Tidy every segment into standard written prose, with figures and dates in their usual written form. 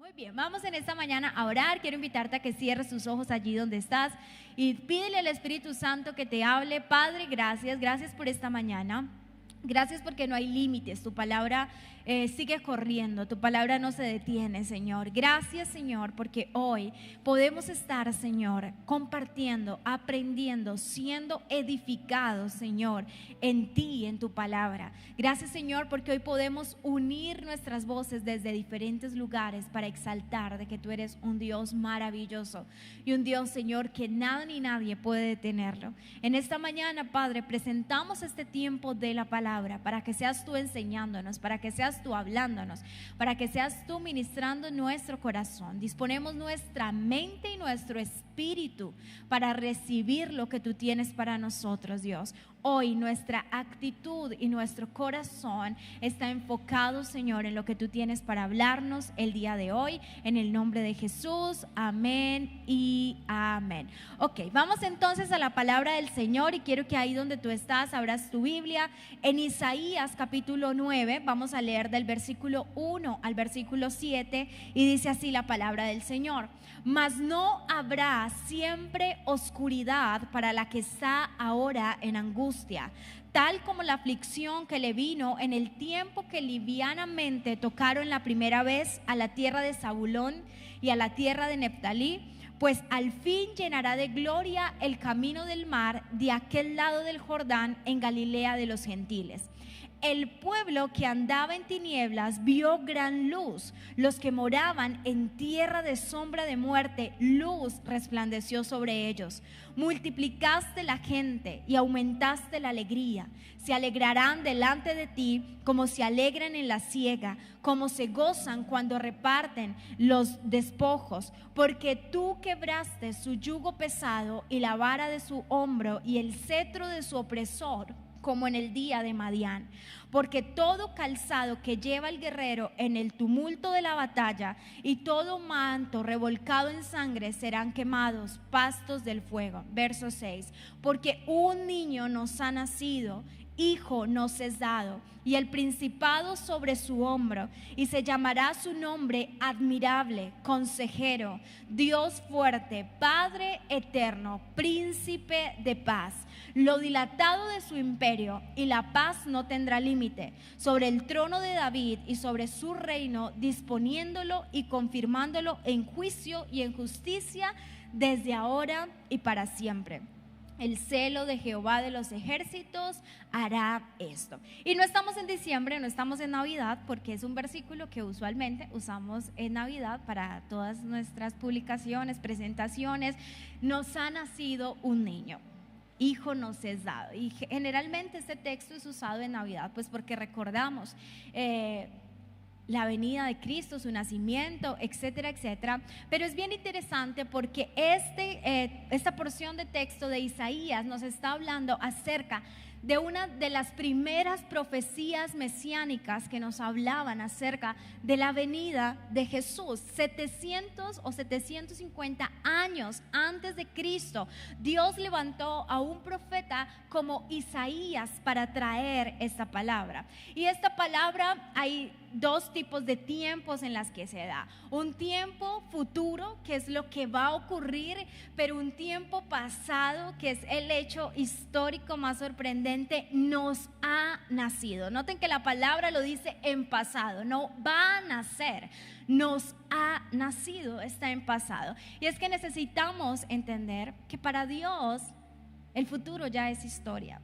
Muy bien, vamos en esta mañana a orar. Quiero invitarte a que cierres tus ojos allí donde estás y pídele al Espíritu Santo que te hable. Padre, gracias por esta mañana. Gracias porque no hay límites, tu palabra sigue corriendo, tu palabra no se detiene, Señor. Gracias, Señor, porque hoy podemos estar, Señor, compartiendo, aprendiendo, siendo edificados, Señor, en ti, en tu palabra. Gracias, Señor, porque hoy podemos unir nuestras voces desde diferentes lugares para exaltar de que tú eres un Dios maravilloso y un Dios, Señor, que nada ni nadie puede detenerlo. En esta mañana, Padre, presentamos este tiempo de la palabra para que seas tú enseñándonos, para que seas tú hablándonos, para que seas tú ministrando nuestro corazón. Disponemos nuestra mente y nuestro espíritu para recibir lo que tú tienes para nosotros, Dios. Hoy nuestra actitud y nuestro corazón está enfocado, Señor, en lo que tú tienes para hablarnos el día de hoy, en el nombre de Jesús, amén y amén. Ok, vamos entonces a la palabra del Señor y quiero que ahí donde tú estás abras tu Biblia en Isaías capítulo 9, vamos a leer del versículo 1 al versículo 7 y dice así la palabra del Señor: mas no habrá siempre oscuridad para la que está ahora en angustia, tal como la aflicción que le vino en el tiempo que livianamente tocaron la primera vez a la tierra de Zabulón y a la tierra de Neftalí, pues al fin llenará de gloria el camino del mar de aquel lado del Jordán en Galilea de los gentiles. El pueblo que andaba en tinieblas vio gran luz. Los que moraban en tierra de sombra de muerte, luz resplandeció sobre ellos. Multiplicaste la gente y aumentaste la alegría. Se alegrarán delante de ti como se alegran en la siega, como se gozan cuando reparten los despojos, porque tú quebraste su yugo pesado y la vara de su hombro y el cetro de su opresor, como en el día de Madián. Porque todo calzado que lleva el guerrero en el tumulto de la batalla y todo manto revolcado en sangre serán quemados, pastos del fuego. Verso 6: porque un niño nos ha nacido, hijo nos es dado, y el principado sobre su hombro, y se llamará su nombre admirable, consejero, Dios fuerte, Padre eterno, príncipe de paz. Lo dilatado de su imperio y la paz no tendrá límite sobre el trono de David y sobre su reino, disponiéndolo y confirmándolo en juicio y en justicia desde ahora y para siempre. El celo de Jehová de los ejércitos hará esto. Y no estamos en diciembre, no estamos en Navidad, porque es un versículo que usualmente usamos en Navidad para todas nuestras publicaciones, presentaciones. Nos ha nacido un niño, hijo nos es dado. Y generalmente este texto es usado en Navidad, pues porque recordamos la venida de Cristo, su nacimiento, etcétera, etcétera. Pero es bien interesante porque esta porción de texto de Isaías nos está hablando acerca de una de las primeras profecías mesiánicas que nos hablaban acerca de la venida de Jesús. 700 o 750 años antes de Cristo, Dios levantó a un profeta como Isaías para traer esta palabra. Y esta palabra, hay dos tipos de tiempos en las que se da: un tiempo futuro, que es lo que va a ocurrir, pero un tiempo pasado, que es el hecho histórico más sorprendente: nos ha nacido. Noten que la palabra lo dice en pasado, no va a nacer, nos ha nacido, está en pasado. Y es que necesitamos entender que para Dios el futuro ya es historia.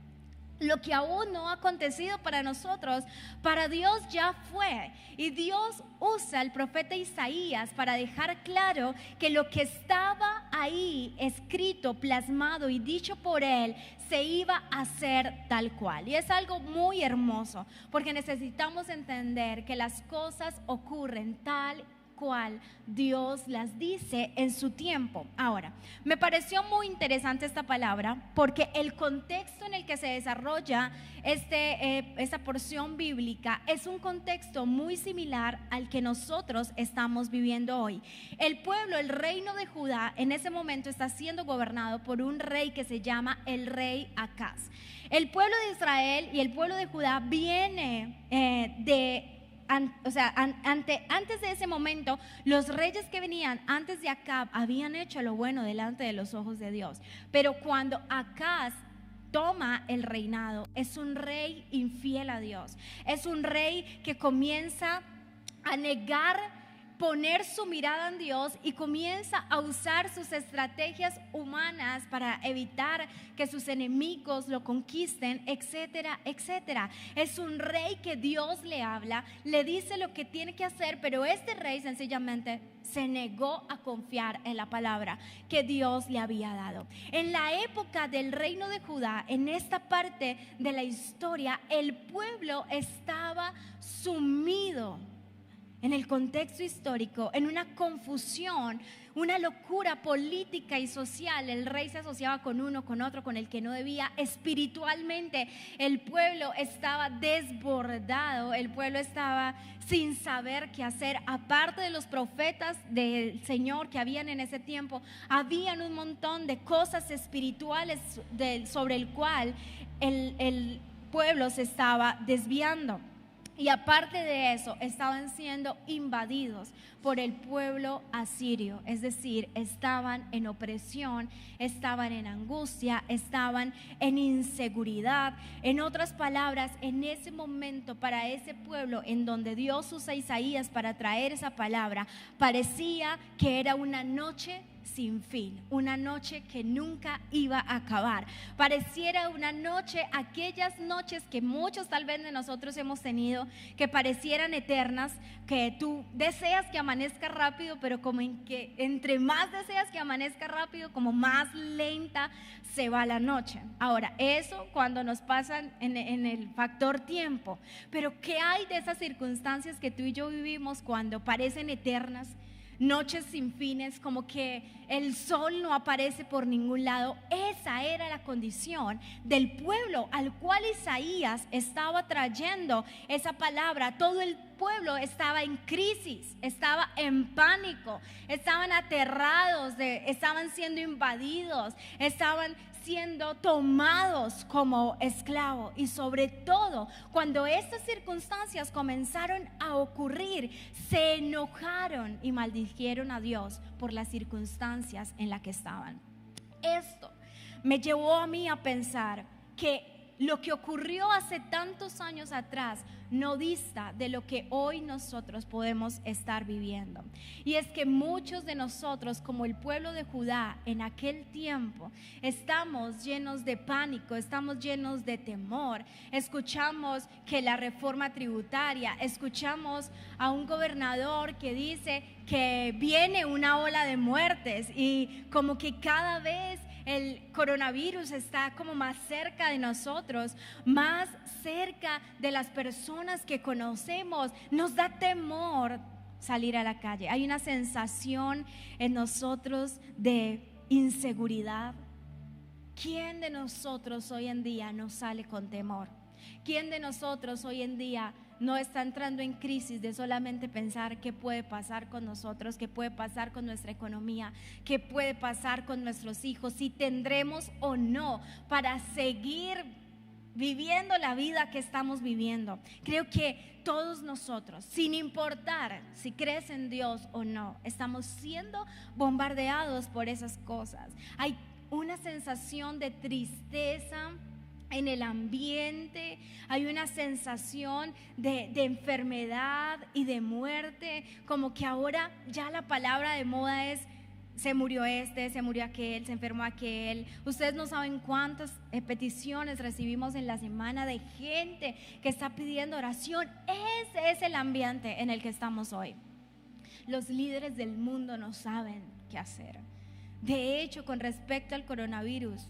Lo que aún no ha acontecido para nosotros, para Dios ya fue. Y Dios usa al profeta Isaías para dejar claro que lo que estaba ahí escrito, plasmado y dicho por él se iba a hacer tal cual. Y es algo muy hermoso, porque necesitamos entender que las cosas ocurren tal cual Dios las dice en su tiempo. Ahora, me pareció muy interesante esta palabra porque el contexto en el que se desarrolla esta porción bíblica es un contexto muy similar al que nosotros estamos viviendo hoy. El pueblo, el reino de Judá, en ese momento está siendo gobernado por un rey que se llama el rey Acaz. El pueblo de Israel y el pueblo de Judá viene de antes de ese momento, los reyes que venían antes de Acab habían hecho lo bueno delante de los ojos de Dios. Pero cuando Acaz toma el reinado, es un rey infiel a Dios. Es un rey que comienza a negar poner su mirada en Dios y comienza a usar sus estrategias humanas para evitar que sus enemigos lo conquisten, etcétera, etcétera. Es un rey que Dios le habla, le dice lo que tiene que hacer, pero este rey sencillamente se negó a confiar en la palabra que Dios le había dado. En la época del reino de Judá, en esta parte de la historia, el pueblo estaba sumido en el contexto histórico, en una confusión, una locura política y social. El rey se asociaba con uno, con otro, con el que no debía. Espiritualmente el pueblo estaba desbordado, el pueblo estaba sin saber qué hacer. Aparte de los profetas del Señor que habían en ese tiempo, habían un montón de cosas espirituales sobre el cual el pueblo se estaba desviando. Y aparte de eso, estaban siendo invadidos por el pueblo asirio, es decir, estaban en opresión, estaban en angustia, estaban en inseguridad. En otras palabras, en ese momento, para ese pueblo en donde Dios usa a Isaías para traer esa palabra, parecía que era una noche sin fin, una noche que nunca iba a acabar. Pareciera una noche, aquellas noches que muchos tal vez de nosotros hemos tenido, que parecieran eternas, que tú deseas que amanezca rápido, pero como que entre más deseas que amanezca rápido, como más lenta se va la noche. Ahora, eso cuando nos pasan en el factor tiempo, pero ¿qué hay de esas circunstancias que tú y yo vivimos cuando parecen eternas? Noches sin fines, como que el sol no aparece por ningún lado. Esa era la condición del pueblo al cual Isaías estaba trayendo esa palabra. Todo el pueblo estaba en crisis, estaba en pánico, estaban aterrados, estaban siendo invadidos, estaban siendo tomados como esclavos. Y sobre todo, cuando estas circunstancias comenzaron a ocurrir, se enojaron y maldijeron a Dios por las circunstancias en las que estaban. Esto me llevó a mí a pensar que lo que ocurrió hace tantos años atrás no dista de lo que hoy nosotros podemos estar viviendo. Y es que muchos de nosotros, como el pueblo de Judá en aquel tiempo, estamos llenos de pánico, estamos llenos de temor. Escuchamos que la reforma tributaria, escuchamos a un gobernador que dice que viene una ola de muertes y como que cada vez el coronavirus está como más cerca de nosotros, más cerca de las personas que conocemos. Nos da temor salir a la calle. Hay una sensación en nosotros de inseguridad. ¿Quién de nosotros hoy en día no sale con temor? ¿Quién de nosotros hoy en día no está entrando en crisis de solamente pensar qué puede pasar con nosotros, qué puede pasar con nuestra economía, qué puede pasar con nuestros hijos, si tendremos o no para seguir viviendo la vida que estamos viviendo? Creo que todos nosotros, sin importar si crees en Dios o no, estamos siendo bombardeados por esas cosas. Hay una sensación de tristeza en el ambiente, hay una sensación de enfermedad y de muerte, como que ahora ya la palabra de moda es: se murió este, se murió aquel, se enfermó aquel. Ustedes no saben cuántas peticiones recibimos en la semana de gente que está pidiendo oración. Ese es el ambiente en el que estamos hoy. Los líderes del mundo no saben qué hacer. De hecho, con respecto al coronavirus,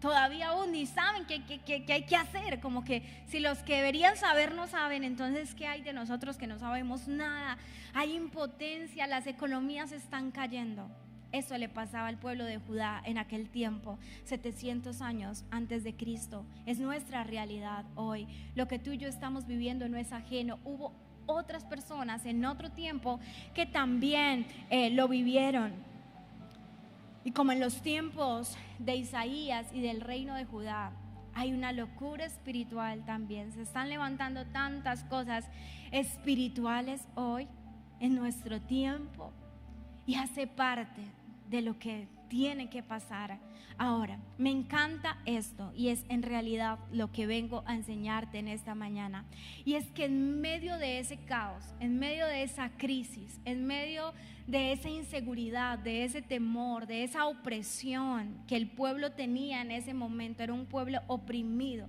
todavía aún ni saben qué hay que hacer. Como que si los que deberían saber no saben, entonces ¿qué hay de nosotros que no sabemos nada? Hay impotencia, las economías están cayendo. Eso le pasaba al pueblo de Judá en aquel tiempo, 700 años antes de Cristo. Es nuestra realidad hoy. Lo que tú y yo estamos viviendo no es ajeno. Hubo otras personas en otro tiempo que también lo vivieron. Y como en los tiempos de Isaías y del reino de Judá, hay una locura espiritual también. Se están levantando tantas cosas espirituales hoy en nuestro tiempo y hace parte de lo que tiene que pasar. Ahora, me encanta esto y es en realidad lo que vengo a enseñarte en esta mañana. Y es que en medio de ese caos, en medio de esa crisis, en medio de esa inseguridad, de ese temor, de esa opresión que el pueblo tenía en ese momento, era un pueblo oprimido,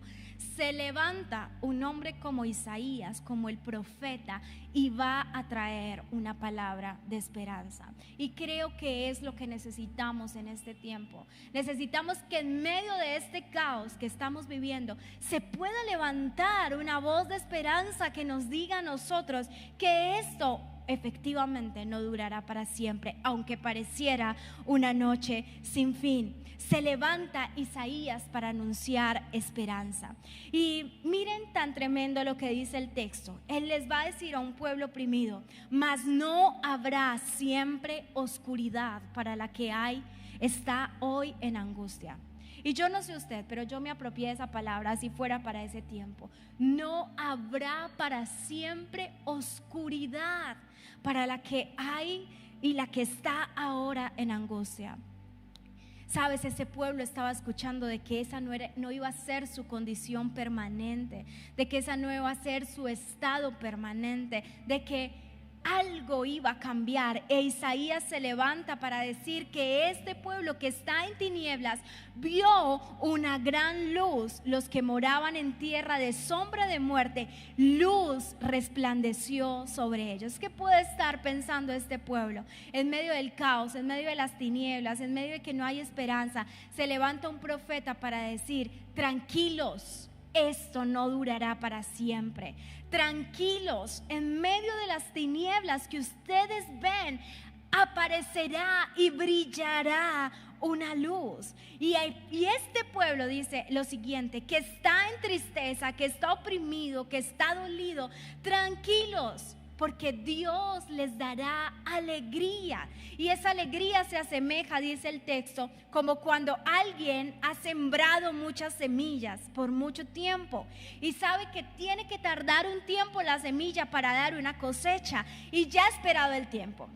se levanta un hombre como Isaías, como el profeta, y va a traer una palabra de esperanza. Y creo que es lo que necesitamos en este tiempo. Necesitamos que en medio de este caos que estamos viviendo se pueda levantar una voz de esperanza que nos diga a nosotros que esto efectivamente no durará para siempre, aunque pareciera una noche sin fin. Se levanta Isaías para anunciar esperanza. Y miren tan tremendo lo que dice el texto. Él les va a decir a un pueblo oprimido: mas no habrá siempre oscuridad para la que está hoy en angustia. Y yo no sé usted, pero yo me apropié de esa palabra si fuera para ese tiempo. No habrá para siempre oscuridad para la que hay y la que está ahora en angustia. Sabes, ese pueblo estaba escuchando de que esa no iba a ser su condición permanente, de que esa no iba a ser su estado permanente, de que algo iba a cambiar. E Isaías se levanta para decir que este pueblo que está en tinieblas vio una gran luz. Los que moraban en tierra de sombra de muerte, luz resplandeció sobre ellos. ¿Qué puede estar pensando este pueblo? En medio del caos, en medio de las tinieblas, en medio de que no hay esperanza, se levanta un profeta para decir: tranquilos, esto no durará para siempre. Tranquilos, en medio de las tinieblas que ustedes ven, aparecerá y brillará una luz. Y este pueblo dice lo siguiente: que está en tristeza, que está oprimido, que está dolido, tranquilos, porque Dios les dará alegría. Y esa alegría se asemeja, dice el texto, como cuando alguien ha sembrado muchas semillas por mucho tiempo y sabe que tiene que tardar un tiempo la semilla para dar una cosecha, y ya ha esperado el tiempo.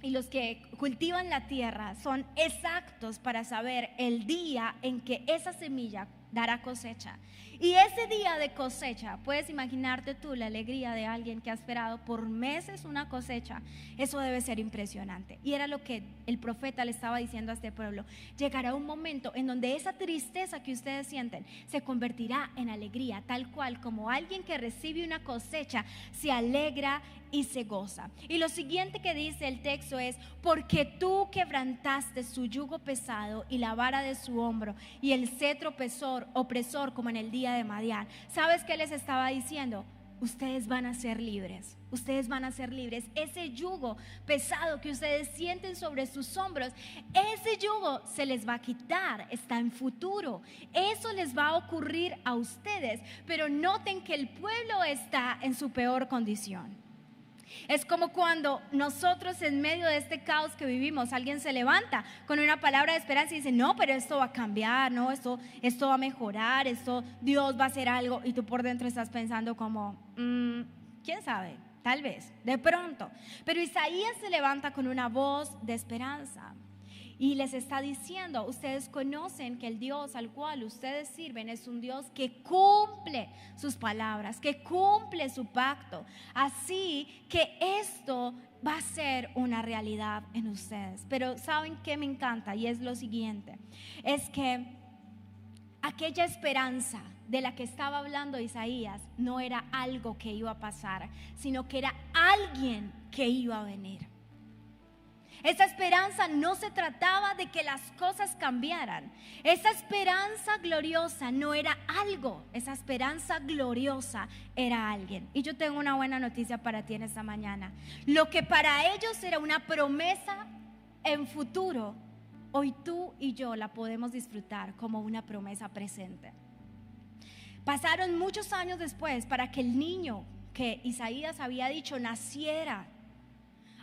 Y los que cultivan la tierra son exactos para saber el día en que esa semilla dará cosecha. Y ese día de cosecha, puedes imaginarte tú la alegría de alguien que ha esperado por meses una cosecha. Eso debe ser impresionante. Y era lo que el profeta le estaba diciendo a este pueblo: llegará un momento en donde esa tristeza que ustedes sienten se convertirá en alegría, tal cual como alguien que recibe una cosecha se alegra y se goza. Y lo siguiente que dice el texto es: porque tú quebrantaste su yugo pesado y la vara de su hombro y el cetro opresor como en el día de Madián. ¿Sabes qué les estaba diciendo? Ustedes van a ser libres. Ustedes van a ser libres. Ese yugo pesado que ustedes sienten sobre sus hombros, ese yugo se les va a quitar. Está en futuro. Eso les va a ocurrir a ustedes. Pero noten que el pueblo está en su peor condición. Es como cuando nosotros en medio de este caos que vivimos, alguien se levanta con una palabra de esperanza y dice: no, pero esto va a cambiar, no, esto va a mejorar, Dios va a hacer algo, y tú por dentro estás pensando como, ¿quién sabe? Tal vez, de pronto. Pero Isaías se levanta con una voz de esperanza y les está diciendo: ustedes conocen que el Dios al cual ustedes sirven es un Dios que cumple sus palabras, que cumple su pacto. Así que esto va a ser una realidad en ustedes. Pero ¿saben qué me encanta? Y es lo siguiente: es que aquella esperanza de la que estaba hablando Isaías no era algo que iba a pasar, sino que era alguien que iba a venir. Esa esperanza no se trataba de que las cosas cambiaran. Esa esperanza gloriosa no era algo. Esa esperanza gloriosa era alguien. Y yo tengo una buena noticia para ti en esta mañana. Lo que para ellos era una promesa en futuro, hoy tú y yo la podemos disfrutar como una promesa presente. Pasaron muchos años después para que el niño que Isaías había dicho naciera.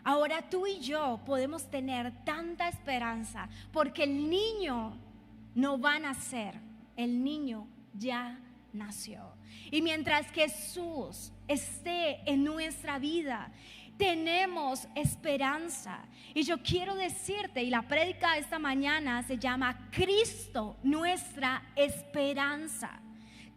Ahora tú y yo podemos tener tanta esperanza porque el niño no va a nacer, el niño ya nació. Y mientras Jesús esté en nuestra vida, tenemos esperanza. Y yo quiero decirte, y la prédica de esta mañana se llama Cristo, nuestra esperanza.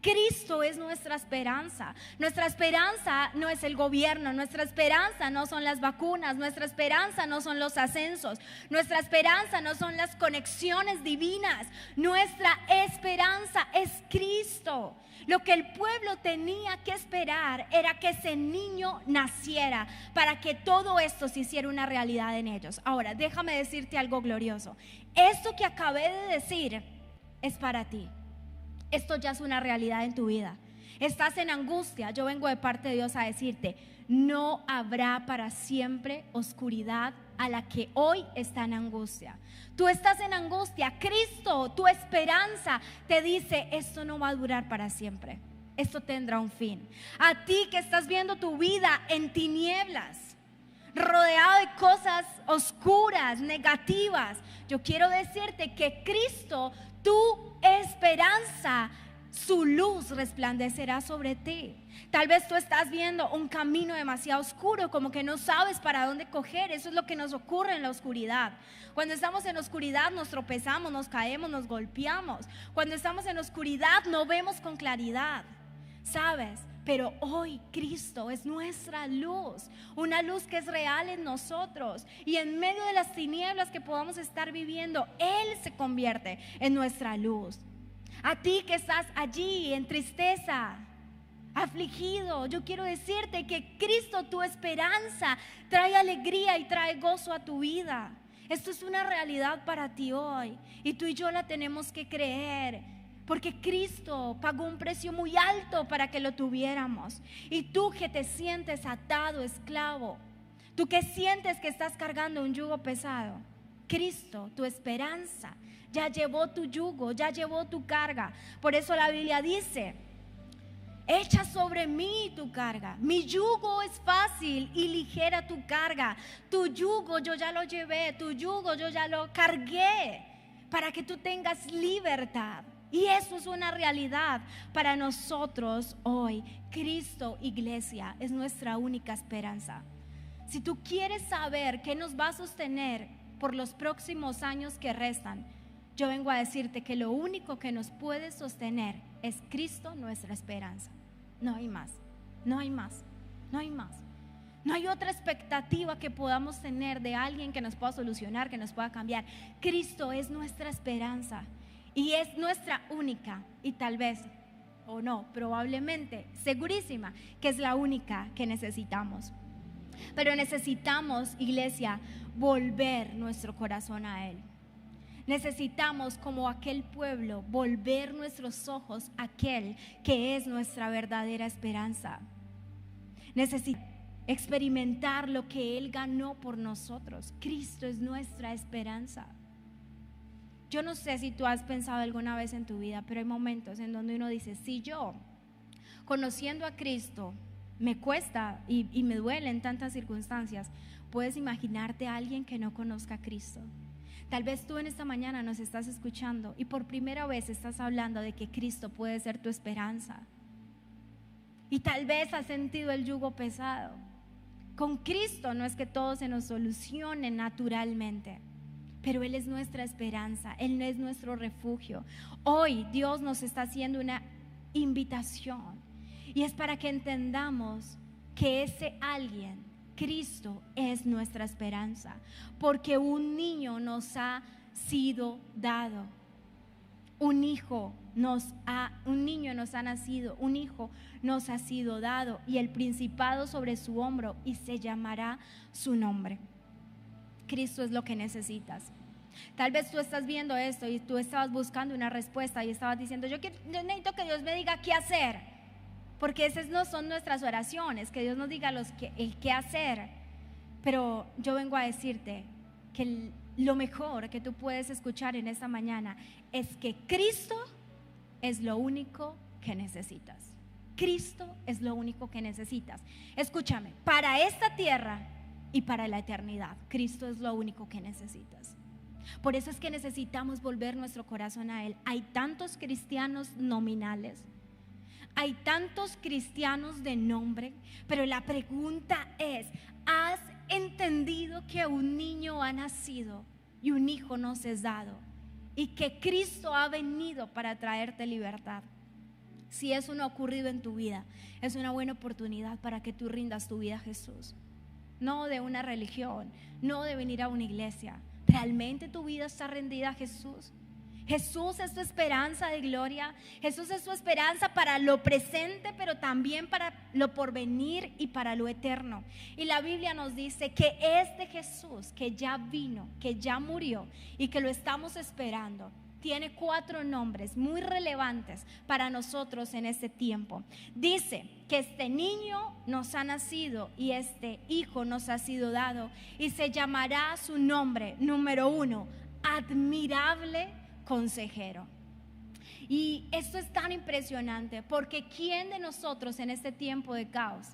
Cristo es nuestra esperanza. Nuestra esperanza no es el gobierno, nuestra esperanza no son las vacunas, nuestra esperanza no son los ascensos, nuestra esperanza no son las conexiones divinas. Nuestra esperanza es Cristo. Lo que el pueblo tenía que esperar era que ese niño naciera para que todo esto se hiciera una realidad en ellos. Ahora, déjame decirte algo glorioso. Esto que acabé de decir es para ti. Esto ya es una realidad en tu vida. Estás en angustia. Yo vengo de parte de Dios a decirte: no habrá para siempre oscuridad a la que hoy está en angustia. Tú estás en angustia. Cristo, tu esperanza, te dice: esto no va a durar para siempre. Esto tendrá un fin. A ti que estás viendo tu vida en tinieblas, rodeado de cosas oscuras, negativas, yo quiero decirte que Cristo, tu esperanza, su luz resplandecerá sobre ti. Tal vez tú estás viendo un camino demasiado oscuro, como que no sabes para dónde coger. Eso es lo que nos ocurre en la oscuridad. Cuando estamos en la oscuridad nos tropezamos, nos caemos, nos golpeamos. Cuando estamos en la oscuridad no vemos con claridad, ¿sabes? Pero hoy Cristo es nuestra luz, una luz que es real en nosotros, y en medio de las tinieblas que podamos estar viviendo, Él se convierte en nuestra luz. A ti que estás allí en tristeza, afligido, yo quiero decirte que Cristo, tu esperanza, trae alegría y trae gozo a tu vida. Esto es una realidad para ti hoy, y tú y yo la tenemos que creer. Porque Cristo pagó un precio muy alto para que lo tuviéramos. Y tú que te sientes atado, esclavo, tú que sientes que estás cargando un yugo pesado, Cristo, tu esperanza, ya llevó tu yugo, ya llevó tu carga. Por eso la Biblia dice: echa sobre mí tu carga. Mi yugo es fácil y ligera tu carga. Tu yugo yo ya lo llevé, tu yugo yo ya lo cargué, para que tú tengas libertad. Y eso es una realidad para nosotros hoy. Cristo, iglesia, es nuestra única esperanza. Si tú quieres saber qué nos va a sostener por los próximos años que restan, yo vengo a decirte que lo único que nos puede sostener es Cristo, nuestra esperanza. No hay más, no hay más, no hay más. No hay otra expectativa que podamos tener de alguien que nos pueda solucionar, que nos pueda cambiar. Cristo es nuestra esperanza. Y es nuestra única, y tal vez, o no, probablemente, segurísima, que es la única que necesitamos. Pero necesitamos, iglesia, volver nuestro corazón a Él. Necesitamos, como aquel pueblo, volver nuestros ojos a aquel que es nuestra verdadera esperanza. Necesitamos experimentar lo que Él ganó por nosotros. Cristo es nuestra esperanza. Yo no sé si tú has pensado alguna vez en tu vida, pero hay momentos en donde uno dice: si yo, conociendo a Cristo, me cuesta y me duele en tantas circunstancias, puedes imaginarte a alguien que no conozca a Cristo. Tal vez tú en esta mañana nos estás escuchando y por primera vez estás hablando de que Cristo puede ser tu esperanza. Y tal vez has sentido el yugo pesado. Con Cristo no es que todo se nos solucione naturalmente, pero Él es nuestra esperanza, Él es nuestro refugio. Hoy Dios nos está haciendo una invitación, y es para que entendamos que ese alguien, Cristo, es nuestra esperanza, porque un niño nos ha sido dado, un niño nos ha nacido, un hijo nos ha sido dado, y el principado sobre su hombro, y se llamará su nombre. Cristo es lo que necesitas. Tal vez tú estás viendo esto y tú estabas buscando una respuesta y estabas diciendo: yo necesito que Dios me diga qué hacer, porque esas no son nuestras oraciones, que Dios nos diga el qué hacer. Pero yo vengo a decirte que lo mejor que tú puedes escuchar en esta mañana es que Cristo es lo único que necesitas. Cristo es lo único que necesitas. Escúchame, para esta tierra y para la eternidad, Cristo es lo único que necesitas. Por eso es que necesitamos volver nuestro corazón a Él. Hay tantos cristianos nominales, hay tantos cristianos de nombre, pero la pregunta es: ¿has entendido que un niño ha nacido y un hijo nos es dado? Y que Cristo ha venido para traerte libertad. Si eso no ha ocurrido en tu vida, es una buena oportunidad para que tú rindas tu vida a Jesús. No de una religión, no de venir a una iglesia. ¿Realmente tu vida está rendida a Jesús? Jesús es tu esperanza de gloria. Jesús es tu esperanza para lo presente, pero también para lo porvenir y para lo eterno. Y la Biblia nos dice que este Jesús que ya vino, que ya murió y que lo estamos esperando, tiene 4 nombres muy relevantes para nosotros en este tiempo. Dice que este niño nos ha nacido y este hijo nos ha sido dado, y se llamará su nombre, número 1, admirable consejero. Y esto es tan impresionante, porque ¿quién de nosotros en este tiempo de caos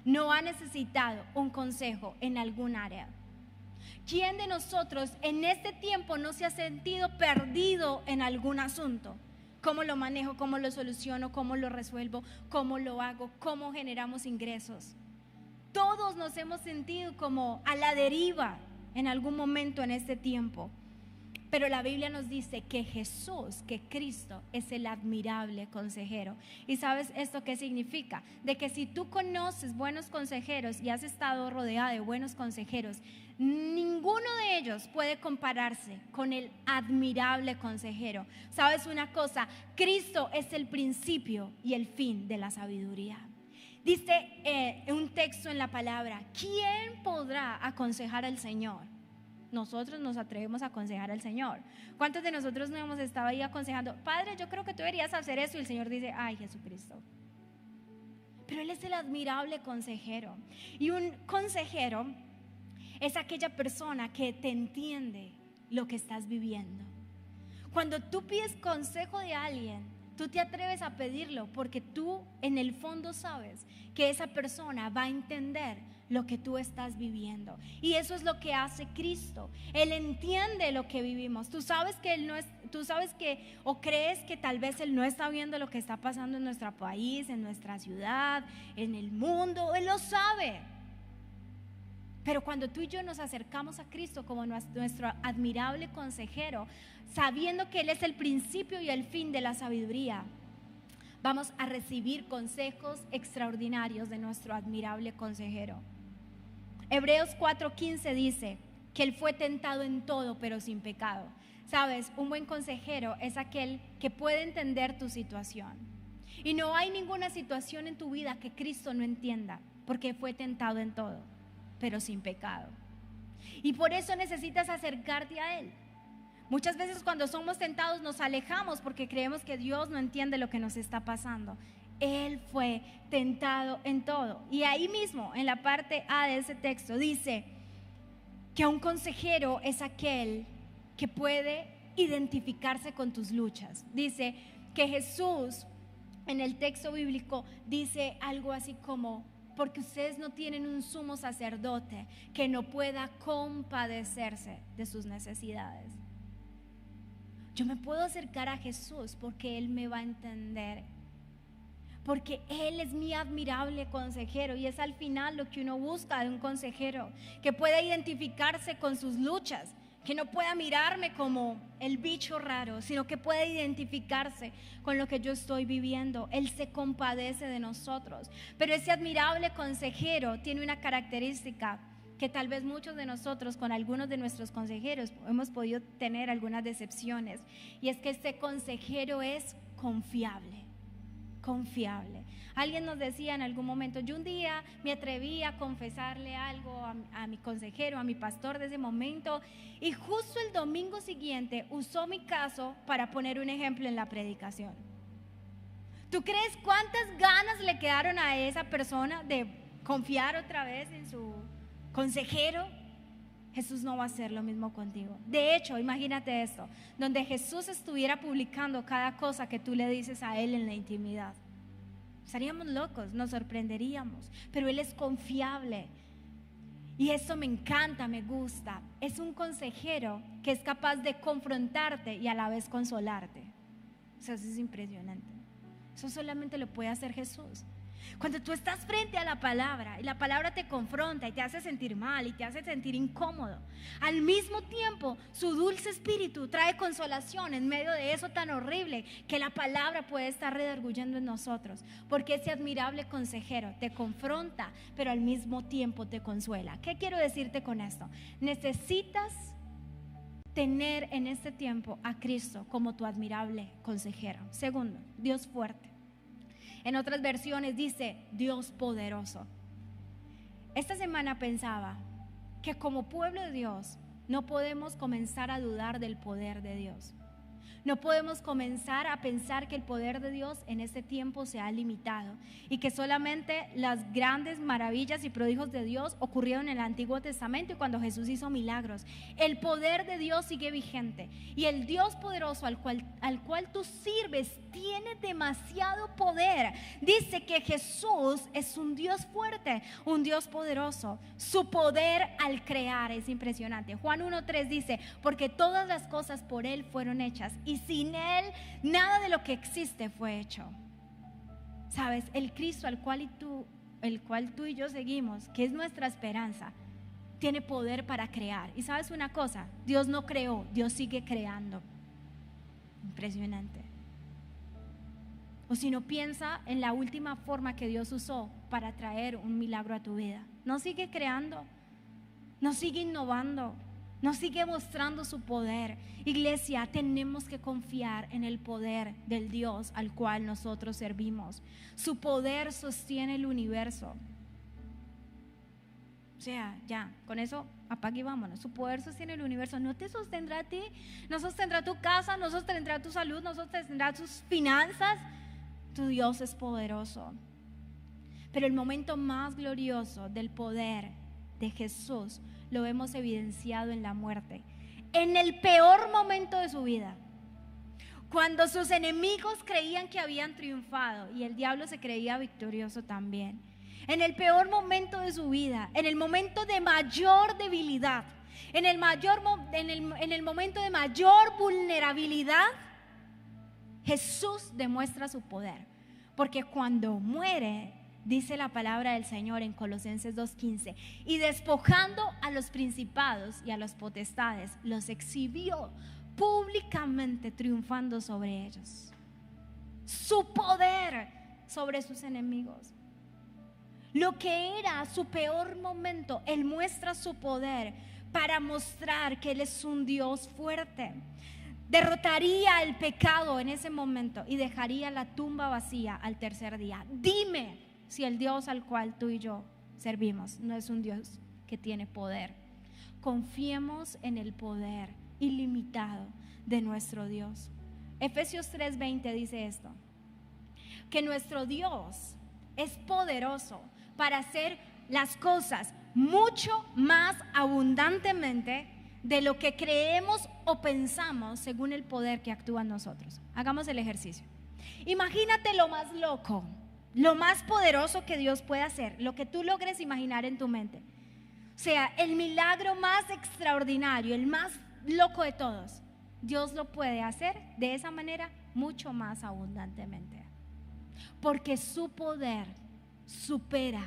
no ha necesitado un consejo en algún área? ¿Quién de nosotros en este tiempo no se ha sentido perdido en algún asunto? ¿Cómo lo manejo? ¿Cómo lo soluciono? ¿Cómo lo resuelvo? ¿Cómo lo hago? ¿Cómo generamos ingresos? Todos nos hemos sentido como a la deriva en algún momento en este tiempo. Pero la Biblia nos dice que Jesús, que Cristo es el admirable consejero. ¿Y sabes esto qué significa? De que si tú conoces buenos consejeros y has estado rodeada de buenos consejeros, ninguno de ellos puede compararse con el admirable consejero. ¿Sabes una cosa? Cristo es el principio y el fin de la sabiduría. Dice un texto en la palabra: ¿quién podrá aconsejar al Señor? Nosotros nos atrevemos a aconsejar al Señor. ¿Cuántos de nosotros no hemos estado ahí aconsejando? Padre, yo creo que tú deberías hacer eso, y el Señor dice: ay, Jesucristo. Pero Él es el admirable consejero. Y un consejero es aquella persona que te entiende lo que estás viviendo. Cuando tú pides consejo de alguien, tú te atreves a pedirlo porque tú en el fondo sabes que esa persona va a entender lo que tú estás viviendo. Y eso es lo que hace Cristo. Él entiende lo que vivimos. Tú sabes que Él no es, tú sabes que, o crees que tal vez Él no está viendo lo que está pasando en nuestro país, en nuestra ciudad, en el mundo. Él lo sabe. Pero cuando tú y yo nos acercamos a Cristo como nuestro admirable consejero, sabiendo que Él es el principio y el fin de la sabiduría, vamos a recibir consejos extraordinarios de nuestro admirable consejero. Hebreos 4:15 dice que Él fue tentado en todo, pero sin pecado. Sabes, un buen consejero es aquel que puede entender tu situación. Y no hay ninguna situación en tu vida que Cristo no entienda, porque fue tentado en todo, pero sin pecado. Y por eso necesitas acercarte a Él. Muchas veces cuando somos tentados nos alejamos porque creemos que Dios no entiende lo que nos está pasando. Él fue tentado en todo. Y ahí mismo, en la parte A de ese texto, dice que un consejero es aquel que puede identificarse con tus luchas. Dice que Jesús, en el texto bíblico, dice algo así como: porque ustedes no tienen un sumo sacerdote que no pueda compadecerse de sus necesidades. Yo me puedo acercar a Jesús porque Él me va a entender, porque Él es mi admirable consejero. Y es al final lo que uno busca de un consejero: que pueda identificarse con sus luchas, que no pueda mirarme como el bicho raro, sino que pueda identificarse con lo que yo estoy viviendo. Él se compadece de nosotros. Pero ese admirable consejero tiene una característica que tal vez muchos de nosotros, con algunos de nuestros consejeros, hemos podido tener algunas decepciones, y es que este consejero es confiable. Confiable. Alguien nos decía en algún momento: yo un día me atreví a confesarle algo a mi consejero, a mi pastor de ese momento, y justo el domingo siguiente usó mi caso para poner un ejemplo en la predicación. ¿Tú crees cuántas ganas le quedaron a esa persona de confiar otra vez en su consejero? Jesús no va a hacer lo mismo contigo. De hecho, imagínate esto: donde Jesús estuviera publicando cada cosa que tú le dices a Él en la intimidad, estaríamos locos, nos sorprenderíamos. Pero Él es confiable. Y eso me encanta, me gusta. Es un consejero que es capaz de confrontarte y a la vez consolarte. O sea, eso es impresionante. Eso solamente lo puede hacer Jesús. Cuando tú estás frente a la palabra y la palabra te confronta y te hace sentir mal y te hace sentir incómodo, al mismo tiempo su dulce espíritu trae consolación en medio de eso tan horrible que la palabra puede estar redarguyendo en nosotros, porque ese admirable consejero te confronta pero al mismo tiempo te consuela. ¿Qué quiero decirte con esto? Necesitas tener en este tiempo a Cristo como tu admirable consejero. Segundo, Dios fuerte. En otras versiones dice Dios poderoso. Esta semana pensaba que como pueblo de Dios no podemos comenzar a dudar del poder de Dios. No podemos comenzar a pensar que el poder de Dios en este tiempo se ha limitado y que solamente las grandes maravillas y prodigios de Dios ocurrieron en el Antiguo Testamento y cuando Jesús hizo milagros. El poder de Dios sigue vigente y el Dios poderoso al cual tú sirves tiene demasiado poder. Dice que Jesús es un Dios fuerte, un Dios poderoso. Su poder al crear es impresionante. Juan 1:3 dice, porque todas las cosas por Él fueron hechas y sin Él nada de lo que existe fue hecho. Sabes, el Cristo el cual tú y yo seguimos, que es nuestra esperanza, tiene poder para crear. Y sabes una cosa, Dios no creó, Dios sigue creando. Impresionante. O si no, piensa en la última forma que Dios usó para traer un milagro a tu vida. No sigue creando, no sigue innovando, nos sigue mostrando su poder. Iglesia, tenemos que confiar en el poder del Dios al cual nosotros servimos. Su poder sostiene el universo. O sea, ya, con eso apague y vámonos. Su poder sostiene el universo. No te sostendrá a ti, no sostendrá tu casa, no sostendrá tu salud, no sostendrá tus finanzas. Tu Dios es poderoso. Pero el momento más glorioso del poder de Jesús lo hemos evidenciado en la muerte, en el peor momento de su vida, cuando sus enemigos creían que habían triunfado y el diablo se creía victorioso también. En el peor momento de su vida, en el momento de mayor debilidad, en el momento de mayor vulnerabilidad, Jesús demuestra su poder, porque cuando muere, dice la palabra del Señor en Colosenses 2:15, y despojando a los principados y a las potestades, los exhibió públicamente, triunfando sobre ellos. Su poder sobre sus enemigos. Lo que era su peor momento, Él muestra su poder para mostrar que Él es un Dios fuerte. Derrotaría el pecado en ese momento y dejaría la tumba vacía al tercer día. Dime si el Dios al cual tú y yo servimos no es un Dios que tiene poder. Confiemos en el poder ilimitado de nuestro Dios. Efesios 3:20 dice esto, que nuestro Dios es poderoso para hacer las cosas mucho más abundantemente de lo que creemos o pensamos según el poder que actúa en nosotros. Hagamos el ejercicio. Imagínate lo más loco, lo más poderoso que Dios puede hacer, lo que tú logres imaginar en tu mente. O sea, el milagro más extraordinario, el más loco de todos, Dios lo puede hacer de esa manera mucho más abundantemente. Porque su poder supera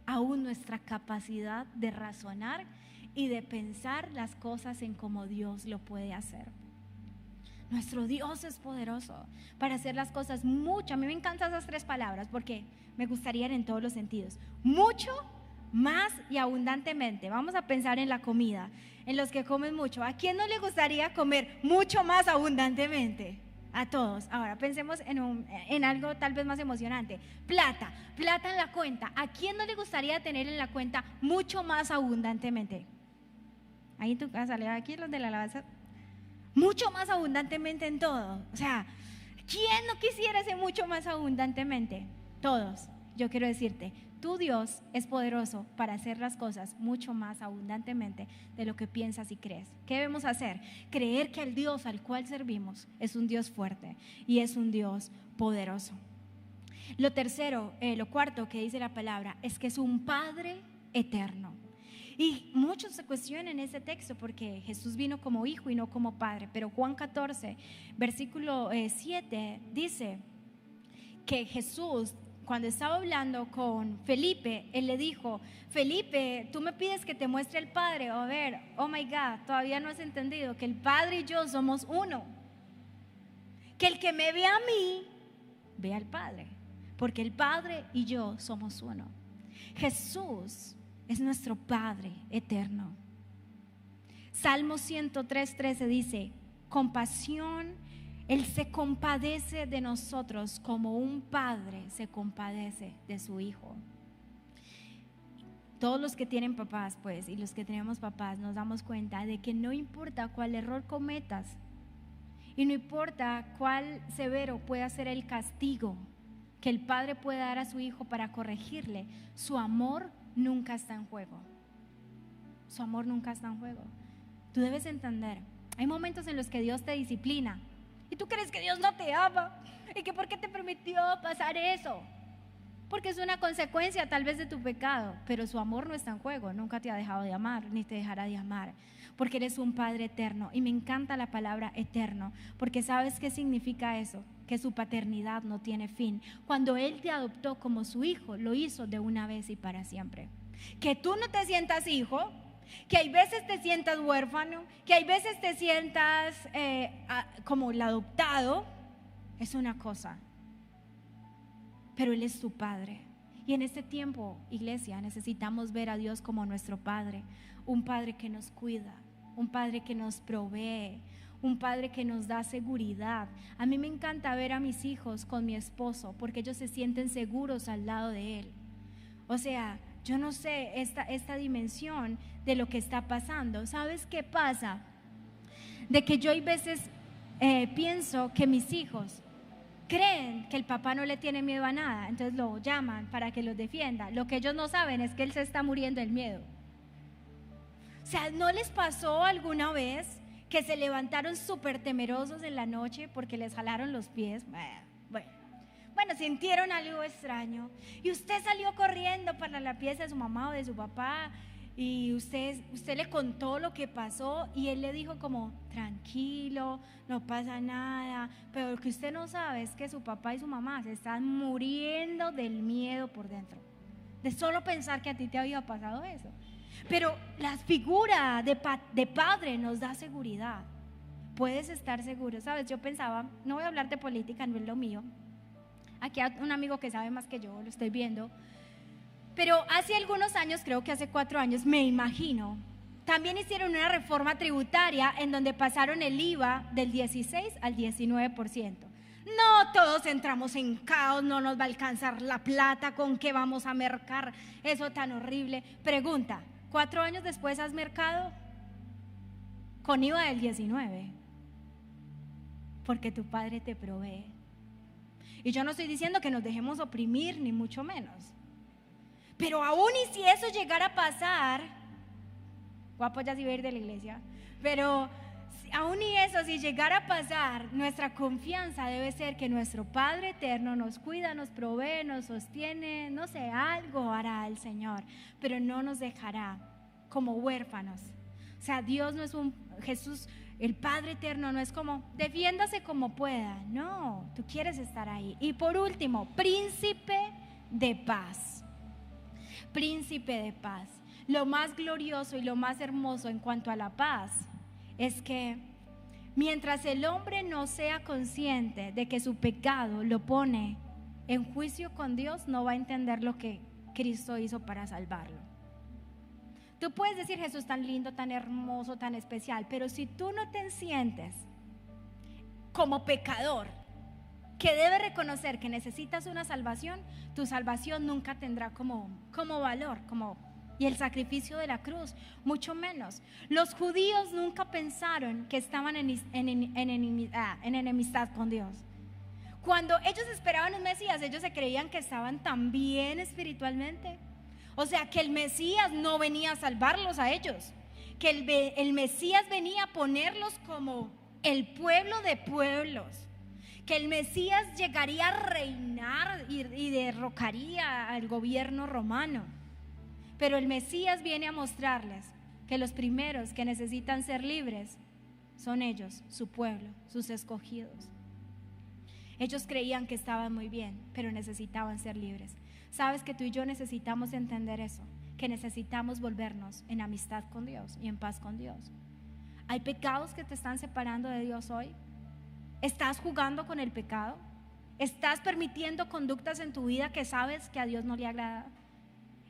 aún nuestra capacidad de razonar y de pensar las cosas en como Dios lo puede hacer. Nuestro Dios es poderoso para hacer las cosas mucho. A mí me encantan esas tres palabras porque me gustarían en todos los sentidos. Mucho, más y abundantemente. Vamos a pensar en la comida, en los que comen mucho. ¿A quién no le gustaría comer mucho más abundantemente? A todos. Ahora pensemos en algo tal vez más emocionante. Plata en la cuenta. ¿A quién no le gustaría tener en la cuenta mucho más abundantemente? Ahí en tu casa, aquí los de la alabanza, mucho más abundantemente en todo. O sea, ¿quién no quisiera ser mucho más abundantemente? Todos. Yo quiero decirte, tu Dios es poderoso para hacer las cosas mucho más abundantemente de lo que piensas y crees. ¿Qué debemos hacer? Creer que el Dios al cual servimos es un Dios fuerte y es un Dios poderoso. Lo cuarto que dice la palabra es que es un Padre eterno. Y muchos se cuestionan ese texto porque Jesús vino como hijo y no como padre, pero Juan 14, versículo 7 dice que Jesús, cuando estaba hablando con Felipe, él le dijo: Felipe, tú me pides que te muestre el Padre. A ver, oh my God, todavía no has entendido que el Padre y yo somos uno. Que el que me ve a mí, ve al Padre, porque el Padre y yo somos uno. Jesús es nuestro Padre eterno. Salmo 103:13 dice: compasión. Él se compadece de nosotros como un padre se compadece de su hijo. Todos los que tienen papás, pues, y los que tenemos papás, nos damos cuenta de que no importa cuál error cometas y no importa cuál severo pueda ser el castigo que el padre pueda dar a su hijo para corregirle, su amor nunca está en juego. Su amor nunca está en juego. Tú debes entender, hay momentos en los que Dios te disciplina y tú crees que Dios no te ama y que por qué te permitió pasar eso, porque es una consecuencia tal vez de tu pecado, pero su amor no está en juego. Nunca te ha dejado de amar ni te dejará de amar, porque eres un Padre eterno. Y me encanta la palabra eterno, porque ¿sabes qué significa eso? Que su paternidad no tiene fin. Cuando Él te adoptó como su hijo, lo hizo de una vez y para siempre. Que tú no te sientas hijo, que hay veces te sientas huérfano, que hay veces te sientas como el adoptado, es una cosa, pero Él es tu Padre. Y en este tiempo, iglesia, necesitamos ver a Dios como nuestro Padre, un Padre que nos cuida, un Padre que nos provee, un Padre que nos da seguridad. A mí me encanta ver a mis hijos con mi esposo, porque ellos se sienten seguros al lado de Él. O sea, yo no sé esta dimensión de lo que está pasando. ¿Sabes qué pasa? De que yo hay veces pienso que mis hijos creen que el papá no le tiene miedo a nada, entonces lo llaman para que los defienda. Lo que ellos no saben es que él se está muriendo del miedo. O sea, ¿no les pasó alguna vez que se levantaron súper temerosos en la noche porque les jalaron los pies? Bueno, sintieron algo extraño y usted salió corriendo para la pieza de su mamá o de su papá y usted le contó lo que pasó y él le dijo como: tranquilo, no pasa nada, pero lo que usted no sabe es que su papá y su mamá se están muriendo del miedo por dentro, de solo pensar que a ti te había pasado eso. Pero la figura de padre nos da seguridad. Puedes estar seguro. Sabes, yo pensaba, no voy a hablar de política, no es lo mío. Aquí hay un amigo que sabe más que yo, lo estoy viendo. Pero hace algunos años, creo que hace 4 años, me imagino, también hicieron una reforma tributaria en donde pasaron el IVA del 16 al 19%. No, todos entramos en caos, no nos va a alcanzar la plata, ¿con qué vamos a mercar? Eso tan horrible. Pregunta, 4 años después, ¿has mercado? Con IVA del 19%, porque tu Padre te provee. Y yo no estoy diciendo que nos dejemos oprimir, ni mucho menos. Pero aún y si eso llegara a pasar, guapo ya sí va a ir de la iglesia, pero aún y eso, si llegara a pasar, nuestra confianza debe ser que nuestro Padre eterno nos cuida, nos provee, nos sostiene, no sé, algo hará el Señor, pero no nos dejará como huérfanos. O sea, Dios no es Jesús, el Padre eterno no es como defiéndase como pueda, no, tú quieres estar ahí. Y por último, príncipe de paz. Príncipe de paz. Lo más glorioso y lo más hermoso en cuanto a la paz es que mientras el hombre no sea consciente de que su pecado lo pone en juicio con Dios, no va a entender lo que Cristo hizo para salvarlo. Tú puedes decir: Jesús tan lindo, tan hermoso, tan especial, pero si tú no te sientes como pecador que debe reconocer que necesitas una salvación, tu salvación nunca tendrá como valor, y el sacrificio de la cruz, mucho menos. Los judíos nunca pensaron que estaban en enemistad con Dios. Cuando ellos esperaban un Mesías, ellos se creían que estaban tan bien espiritualmente. O sea, que el Mesías no venía a salvarlos a ellos, que el Mesías venía a ponerlos como el pueblo de pueblos, que el Mesías llegaría a reinar y derrocaría al gobierno romano. Pero el Mesías viene a mostrarles que los primeros que necesitan ser libres son ellos, su pueblo, sus escogidos. Ellos creían que estaban muy bien, pero necesitaban ser libres. ¿Sabes que tú y yo necesitamos entender eso? Que necesitamos volvernos en amistad con Dios y en paz con Dios. ¿Hay pecados que te están separando de Dios hoy? ¿Estás jugando con el pecado? ¿Estás permitiendo conductas en tu vida que sabes que a Dios no le agrada?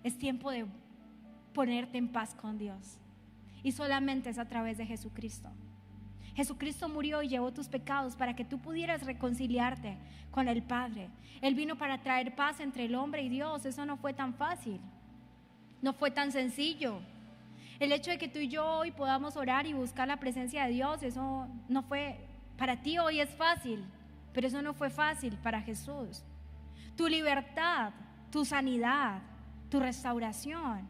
Es tiempo de ponerte en paz con Dios. Y solamente es a través de Jesucristo. Jesucristo murió y llevó tus pecados para que tú pudieras reconciliarte con el Padre. Él vino para traer paz entre el hombre y Dios. Eso no fue tan fácil, no fue tan sencillo. El hecho de que tú y yo hoy podamos orar y buscar la presencia de Dios, eso no fue, para ti hoy es fácil, pero eso no fue fácil para Jesús. Tu libertad, tu sanidad, tu restauración,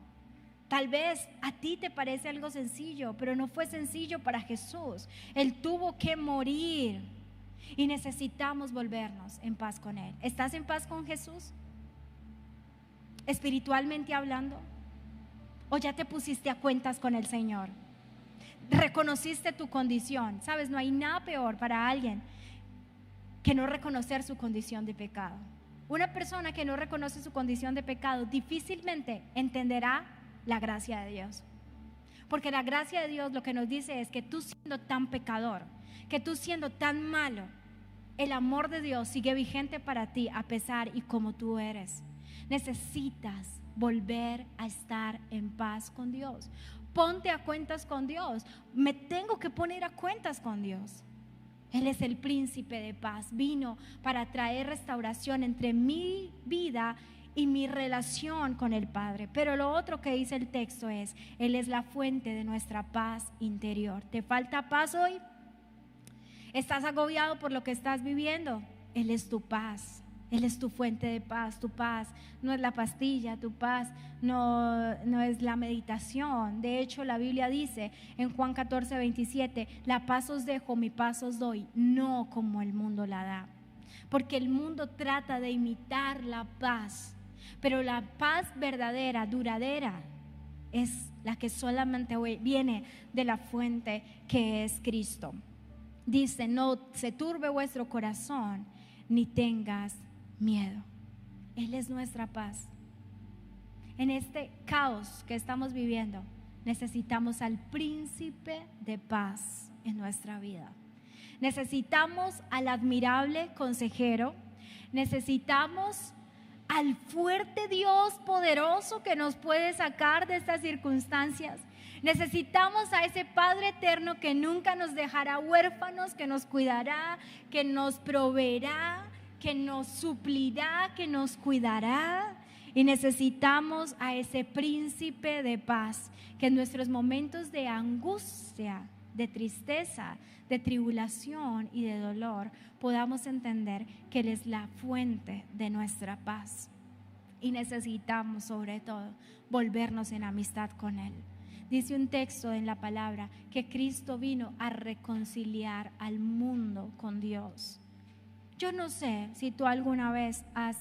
tal vez a ti te parece algo sencillo, pero no fue sencillo para Jesús. Él tuvo que morir y necesitamos volvernos en paz con Él. ¿Estás en paz con Jesús? Espiritualmente hablando. ¿O ya te pusiste a cuentas con el Señor? ¿Reconociste tu condición? Sabes, no hay nada peor para alguien que no reconocer su condición de pecado. Una persona que no reconoce su condición de pecado difícilmente entenderá la gracia de Dios. Porque la gracia de Dios lo que nos dice es que tú siendo tan pecador, que tú siendo tan malo, el amor de Dios sigue vigente para ti a pesar y como tú eres. Necesitas volver a estar en paz con Dios. Ponte a cuentas con Dios. Me tengo que poner a cuentas con Dios. Él es el príncipe de paz. Vino para traer restauración entre mi vida y mi relación con el Padre. Pero lo otro que dice el texto es: Él es la fuente de nuestra paz interior. ¿Te falta paz hoy? ¿Estás agobiado por lo que estás viviendo? Él es tu paz. Él es tu fuente de paz. Tu paz no es la pastilla, tu paz no es la meditación. De hecho, la Biblia dice en Juan 14:27, la paz os dejo, mi paz os doy, no como el mundo la da. Porque el mundo trata de imitar la paz, pero la paz verdadera, duradera, es la que solamente viene de la fuente que es Cristo. Dice: no se turbe vuestro corazón, ni tengas miedo. Él es nuestra paz. En este caos que estamos viviendo, necesitamos al príncipe de paz en nuestra vida. Necesitamos al admirable consejero. Necesitamos al fuerte Dios poderoso que nos puede sacar de estas circunstancias. Necesitamos a ese Padre eterno que nunca nos dejará huérfanos, que nos cuidará, que nos proveerá, que nos suplirá, que nos cuidará. Y necesitamos a ese príncipe de paz, que en nuestros momentos de angustia, de tristeza, de tribulación y de dolor podamos entender que Él es la fuente de nuestra paz. Y necesitamos sobre todo volvernos en amistad con Él. Dice un texto en la palabra que Cristo vino a reconciliar al mundo con Dios. Yo no sé si tú alguna vez has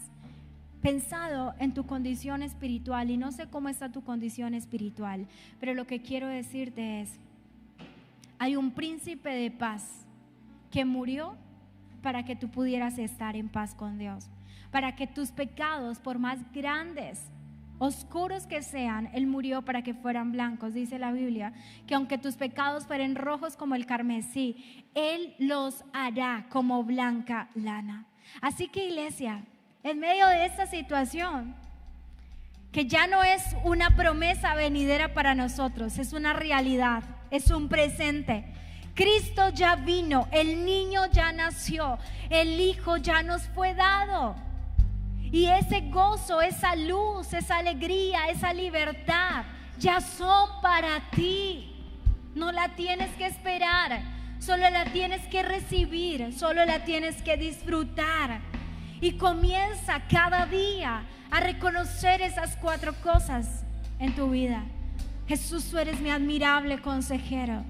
pensado en tu condición espiritual, y no sé cómo está tu condición espiritual, pero lo que quiero decirte es: hay un príncipe de paz que murió para que tú pudieras estar en paz con Dios, para que tus pecados, por más grandes, oscuros que sean, Él murió para que fueran blancos. Dice la Biblia que aunque tus pecados fueren rojos como el carmesí, Él los hará como blanca lana. Así que, iglesia, en medio de esta situación, que ya no es una promesa venidera para nosotros, es una realidad, es un presente. Cristo ya vino, el niño ya nació, el Hijo ya nos fue dado. Y ese gozo, esa luz, esa alegría, esa libertad ya son para ti. No la tienes que esperar, solo la tienes que recibir, solo la tienes que disfrutar. Y comienza cada día a reconocer esas 4 cosas en tu vida. Jesús, tú eres mi admirable consejero.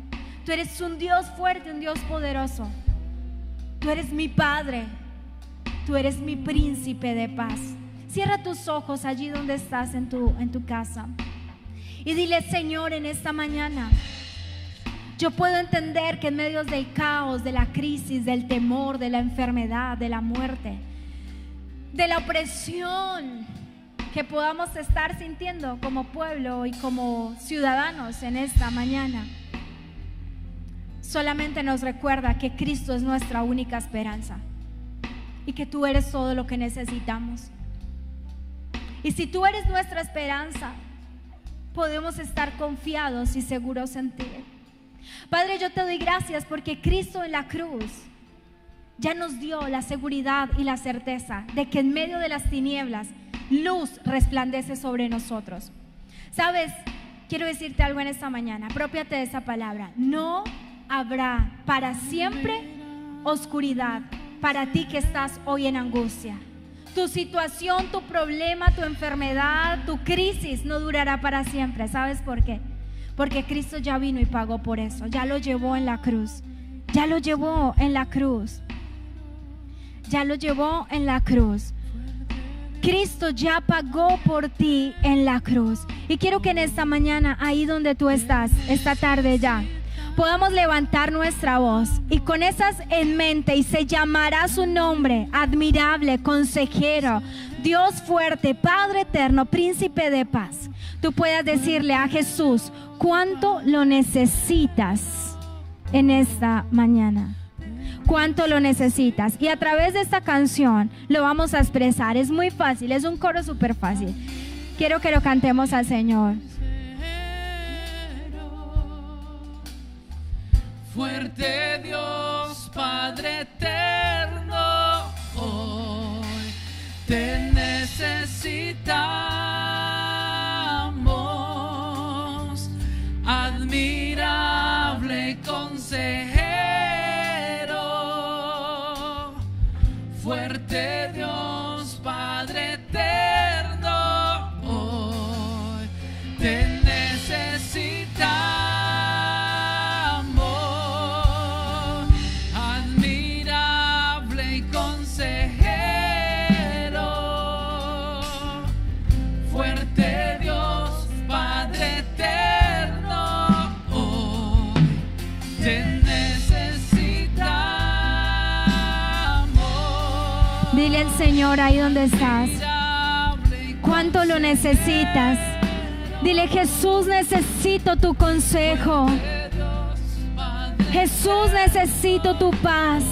Tú eres un Dios fuerte, un Dios poderoso. Tú eres mi Padre. Tú eres mi príncipe de paz. Cierra tus ojos allí donde estás en tu casa. Y dile: Señor, en esta mañana yo puedo entender que en medio del caos, de la crisis, del temor, de la enfermedad, de la muerte, de la opresión que podamos estar sintiendo como pueblo y como ciudadanos en esta mañana, solamente nos recuerda que Cristo es nuestra única esperanza y que tú eres todo lo que necesitamos. Y si tú eres nuestra esperanza, podemos estar confiados y seguros en ti. Padre, yo te doy gracias porque Cristo en la cruz ya nos dio la seguridad y la certeza de que en medio de las tinieblas luz resplandece sobre nosotros. ¿Sabes? Quiero decirte algo en esta mañana. Aprópiate de esa palabra. No habrá para siempre oscuridad para ti que estás hoy en angustia. Tu situación, tu problema, tu enfermedad, tu crisis no durará para siempre. ¿Sabes por qué? Porque Cristo ya vino y pagó por eso. Ya lo llevó en la cruz. Ya lo llevó en la cruz. Ya lo llevó en la cruz. Cristo ya pagó por ti en la cruz. Y quiero que en esta mañana, ahí donde tú estás, esta tarde ya, podamos levantar nuestra voz y con esas en mente, y se llamará su nombre: admirable, consejero, Dios fuerte, Padre eterno, príncipe de paz. Tú puedas decirle a Jesús cuánto lo necesitas en esta mañana. Cuánto lo necesitas. Y a través de esta canción lo vamos a expresar. Es muy fácil, es un coro súper fácil. Quiero que lo cantemos al Señor. Fuerte Dios, Padre eterno, hoy te necesitamos. Admirable consejero, fuerte Dios, Padre eterno, hoy te necesitamos. Dile al Señor ahí donde estás cuánto lo necesitas. Dile: Jesús, necesito tu consejo. Jesús, necesito tu paz.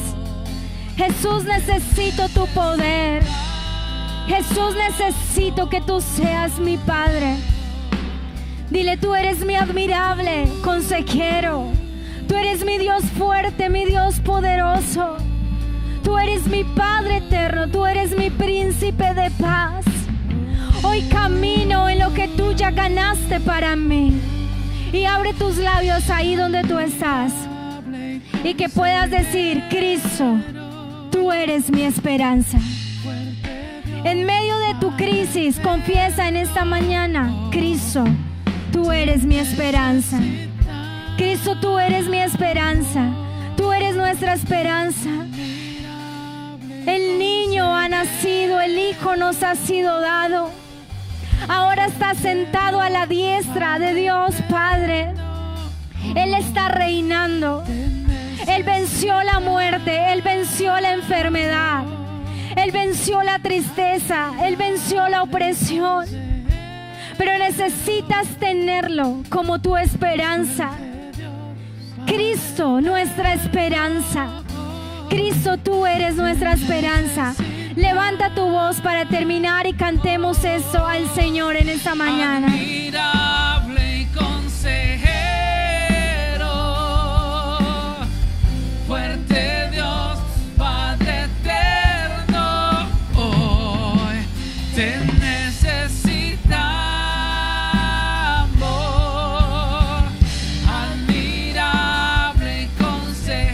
Jesús, necesito tu poder. Jesús, necesito que tú seas mi Padre. Dile: tú eres mi admirable consejero. Tú eres mi Dios fuerte, mi Dios poderoso. Tú eres mi Padre eterno, tú eres mi príncipe de paz. Hoy camino en lo que tú ya ganaste para mí. Y abre tus labios ahí donde tú estás. Y que puedas decir: Cristo, tú eres mi esperanza. En medio de tu crisis, confiesa en esta mañana: Cristo, tú eres mi esperanza. Cristo, tú eres mi esperanza. Tú eres nuestra esperanza. El niño ha nacido, el hijo nos ha sido dado. Ahora está sentado a la diestra de Dios Padre. Él está reinando. Él venció la muerte, Él venció la enfermedad, Él venció la tristeza, Él venció la opresión. Pero necesitas tenerlo como tu esperanza. Cristo, nuestra esperanza. Cristo, tú eres nuestra esperanza. Levanta tu voz para terminar y cantemos eso al Señor en esta mañana. Admirable y consejero, fuerte Dios, Padre eterno, hoy te necesitamos. Admirable y consejero,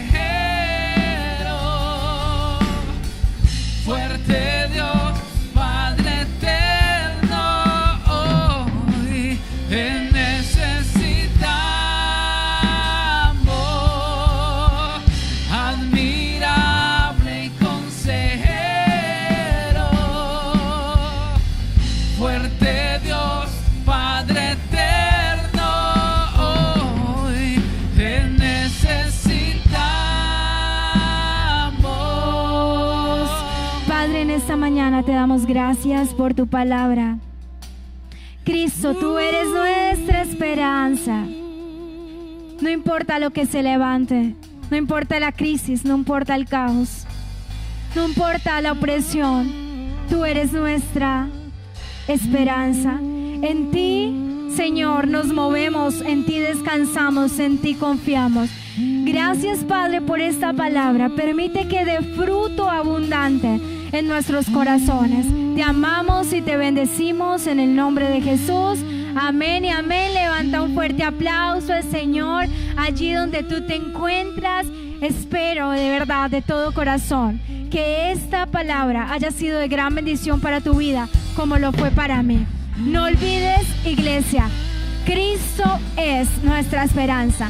fuerte Dios, Padre eterno, hoy te necesitamos. Admirable y consejero, mañana te damos gracias por tu palabra. Cristo, tú eres nuestra esperanza. No importa lo que se levante, no importa la crisis, no importa el caos, no importa la opresión, tú eres nuestra esperanza. En ti, Señor, nos movemos, en ti descansamos, en ti confiamos. Gracias, Padre, por esta palabra. Permite que dé fruto abundante en nuestros corazones. Te amamos y te bendecimos en el nombre de Jesús. Amén y amén. Levanta un fuerte aplauso al Señor allí donde tú te encuentras. Espero de verdad, de todo corazón, que esta palabra haya sido de gran bendición para tu vida, como lo fue para mí. No olvides, iglesia, Cristo es nuestra esperanza.